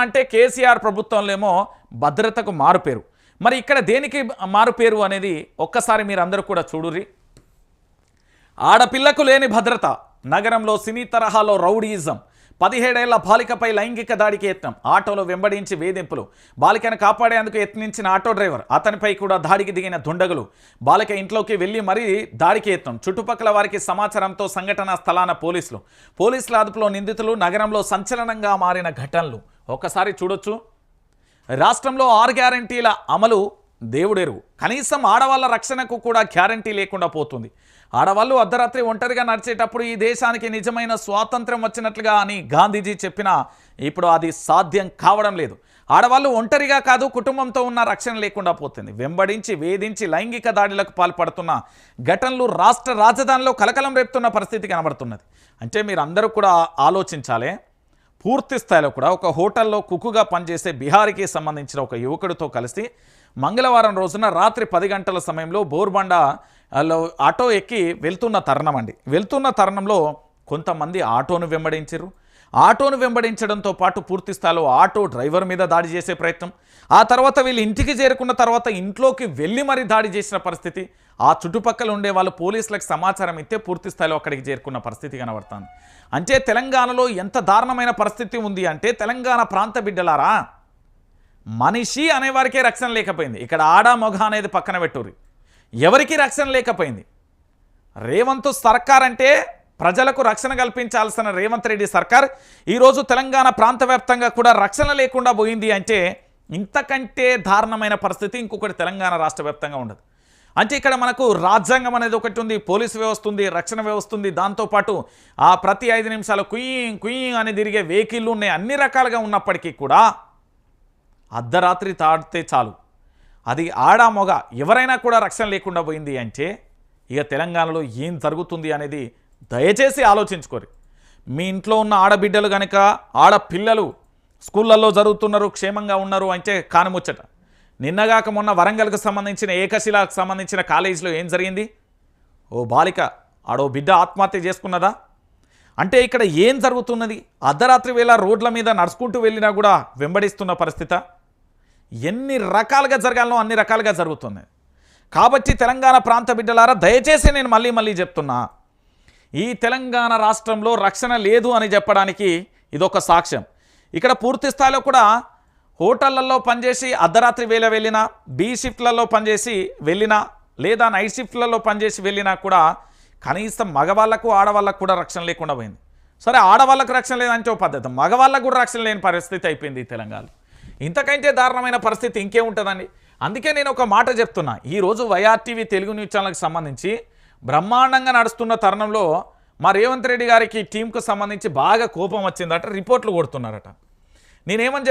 అంటే కేసీఆర్ ప్రభుత్వంలో భద్రతకు మారుపేరు. మరి ఇక్కడ దేనికి మారుపేరు అనేది ఒక్కసారి మీరందరూ కూడా చూడుర్రి. ఆడపిల్లకు లేని భద్రత, నగరంలో సినీ తరహాలో రౌడీయిజం, 17 ఏళ్ల బాలికపై లైంగిక దాడికి యత్నం, ఆటోలో వెంబడించి వేధింపులు, బాలికను కాపాడేందుకు యత్నించిన ఆటో డ్రైవర్, అతనిపై కూడా దాడికి దిగిన దుండగులు, బాలిక ఇంట్లోకి వెళ్లి మరీ దాడికి యత్నం, చుట్టుపక్కల వారికి సమాచారంతో సంఘటనా స్థలాన పోలీసుల అదుపులో నిందితులు, నగరంలో సంచలనంగా మారిన ఘటనలు ఒక్కసారి చూడొచ్చు. రాష్ట్రంలో 6 గ్యారంటీల అమలు దేవుడెరుగు, కనీసం ఆడవాళ్ళ రక్షణకు కూడా గ్యారంటీ లేకుండా పోతుంది. ఆడవాళ్ళు అర్ధరాత్రి ఒంటరిగా నడిచేటప్పుడు ఈ దేశానికి నిజమైన స్వాతంత్ర్యం వచ్చినట్లుగా అని గాంధీజీ చెప్పినా ఇప్పుడు అది సాధ్యం కావడం లేదు. ఆడవాళ్ళు ఒంటరిగా కాదు, కుటుంబంతో ఉన్న రక్షణ లేకుండా పోతుంది. వెంబడించి వేధించి లైంగిక దాడులకు పాల్పడుతున్న ఘటనలు రాష్ట్ర రాజధానిలో కలకలం రేపుతున్న పరిస్థితి కనబడుతున్నది. అంటే మీరు అందరూ కూడా ఆలోచించాలి. పూర్తి స్థాయిలో కూడా ఒక హోటల్లో కుక్కుగా పనిచేసే బిహారీకి సంబంధించిన ఒక యువకుడితో కలిసి మంగళవారం రోజున రాత్రి 10 గంటల సమయంలో బోర్బండలో ఆటో ఎక్కి వెళ్తున్న తరుణంలో కొంతమంది ఆటోను వెంబడించారు. ఆటోను వెంబడించడంతో పాటు పూర్తి స్థాయిలో ఆటో డ్రైవర్ మీద దాడి చేసే ప్రయత్నం, ఆ తర్వాత వీళ్ళు ఇంటికి చేరుకున్న తర్వాత ఇంట్లోకి వెళ్ళి మరీ దాడి చేసిన పరిస్థితి. ఆ చుట్టుపక్కల ఉండే వాళ్ళు పోలీసులకు సమాచారం ఇస్తే పూర్తి స్థాయిలో అక్కడికి చేరుకున్న పరిస్థితి కనబడుతుంది. అంటే తెలంగాణలో ఎంత దారుణమైన పరిస్థితి ఉంది అంటే, తెలంగాణ ప్రాంత బిడ్డలారా, మనిషి అనేవారికే రక్షణ లేకపోయింది. ఇక్కడ ఆడ మొగ అనేది పక్కన పెట్టుర్రి, ఎవరికి రక్షణ లేకపోయింది. రేవంత్ సర్కార్ అంటే ప్రజలకు రక్షణ కల్పించాల్సిన రేవంత్ రెడ్డి సర్కార్ ఈరోజు తెలంగాణ ప్రాంత వ్యాప్తంగా కూడా రక్షణ లేకుండా పోయింది. అంటే ఇంతకంటే దారుణమైన పరిస్థితి ఇంకొకటి తెలంగాణ రాష్ట్ర వ్యాప్తంగా ఉండదు. అంటే ఇక్కడ మనకు రాజ్యాంగం అనేది ఒకటి ఉంది, పోలీసు వ్యవస్థ ఉంది, రక్షణ వ్యవస్థ ఉంది, దాంతోపాటు ఆ ప్రతి 5 నిమిషాలు కుయ్యి అని తిరిగే వెహికల్లు ఉన్నాయి. అన్ని రకాలుగా ఉన్నప్పటికీ కూడా అర్ధరాత్రి తాడితే చాలు, అది ఆడ మొగ ఎవరైనా కూడా రక్షణ లేకుండా పోయింది. అంటే ఇక తెలంగాణలో ఏం జరుగుతుంది అనేది దయచేసి ఆలోచించుకోరు. మీ ఇంట్లో ఉన్న ఆడబిడ్డలు కనుక, ఆడపిల్లలు స్కూళ్ళల్లో జరుగుతున్నారు, క్షేమంగా ఉన్నారు అంటే కానుముచ్చట. నిన్నగాక మొన్న వరంగల్కు సంబంధించిన ఏకశిలకు సంబంధించిన కాలేజీలో ఏం జరిగింది? ఓ బాలిక ఆడో బిడ్డ ఆత్మహత్య చేసుకున్నదా? అంటే ఇక్కడ ఏం జరుగుతున్నది? అర్ధరాత్రి వేళ రోడ్ల మీద నడుచుకుంటూ వెళ్ళినా కూడా వెంబడిస్తున్న పరిస్థితి. ఎన్ని రకాలుగా జరగాలనో అన్ని రకాలుగా జరుగుతుంది. కాబట్టి తెలంగాణ ప్రాంత బిడ్డలారా, దయచేసి నేను మళ్ళీ చెప్తున్నా, ఈ తెలంగాణ రాష్ట్రంలో రక్షణ లేదు అని చెప్పడానికి ఇదొక సాక్ష్యం. ఇక్కడ పూర్తి స్థాయిలో కూడా హోటళ్లలో పనిచేసి అర్ధరాత్రి వేళ వెళ్ళినా, బీ షిఫ్ట్లలో పనిచేసి వెళ్ళినా, లేదా నైట్ షిఫ్ట్లలో పనిచేసి వెళ్ళినా కూడా కనీసం మగవాళ్లకు ఆడవాళ్ళకు కూడా రక్షణ లేకుండా పోయింది. సరే, ఆడవాళ్ళకు రక్షణ లేదంటే ఒక పద్ధతి, మగవాళ్ళకు కూడా రక్షణ లేని పరిస్థితి అయిపోయింది ఈ తెలంగాణలో. ఇంతకంటే దారుణమైన పరిస్థితి ఇంకేముంటుందండి? అందుకే నేను ఒక మాట చెప్తున్నా. ఈరోజు వైఆర్టీవీ తెలుగు న్యూస్ ఛానల్కి సంబంధించి బ్రహ్మాండంగా నడుస్తున్న తరుణంలో మా రేవంత్ రెడ్డి గారికి టీంకు సంబంధించి బాగా కోపం వచ్చిందట, రిపోర్ట్లు కొడుతున్నారట. నేనేమని